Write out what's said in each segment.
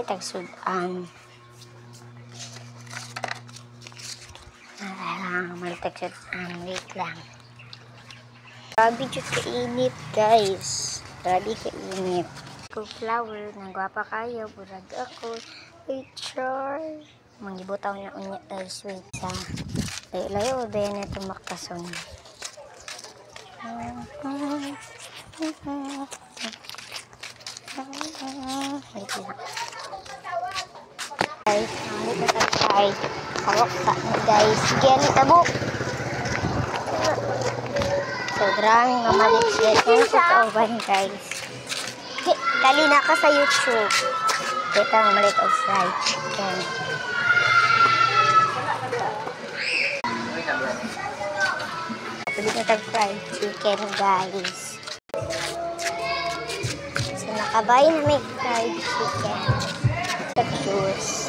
Ay, tagsudan. Tagsudan. Wait lang. Grabe dyan kainit, guys. Grabe kainit. Kung flower, nagwapa kayo, burag ako. Picture. Manggibutaw na unya, sweet sa. Layo, ba yan ito maktason. Wait lang. Guys, nandito sa side. Hawak ka na, guys. Sige, tabo. Sobrang mamalit siya. Kung sa kauban, guys. Kali na ka sa YouTube. Kita mamalit of fried chicken. Pwede na tag-fried chicken, guys. So, nakabay na may fried chicken. Juice.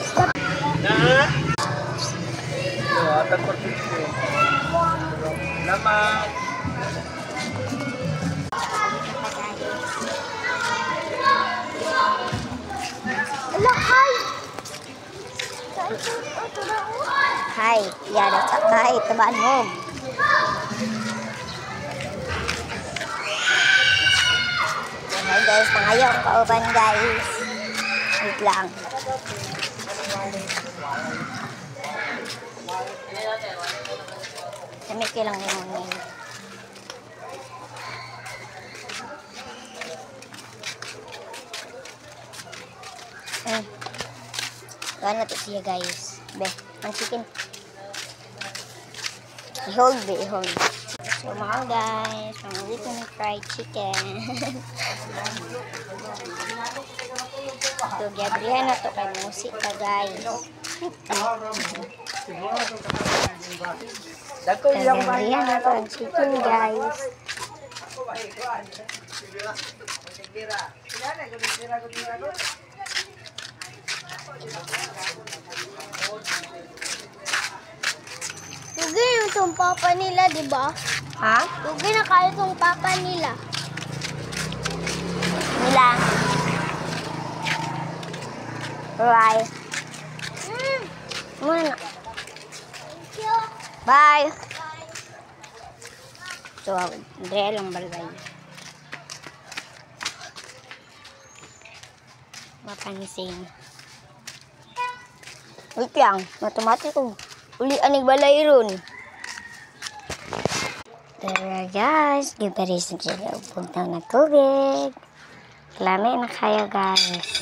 Nama. Hi, yada sa hi, tabaan mo. Hi guys, pangayaw kauban guys. Wait lang. Damit ko lang yung ngayon. Gawin natin siya guys. Be, ang chicken. I-hold be, i-hold. So mahal guys, mamili ko ng fried chicken. So gabrihan na to kay musik ka guys. Gabrihan na to ang chicken guys. Tugi yung papa nila, di ba? Ha? Tugi na kaya itong papa nila. Nila. Bye. Muna na. Thank you. Bye. So, dre lang balay. Mapansin. Wait lang, automatic ko. Uli anig balay ron. Tara guys, gibaris na sila puntang na tubig. Lami na kayo guys.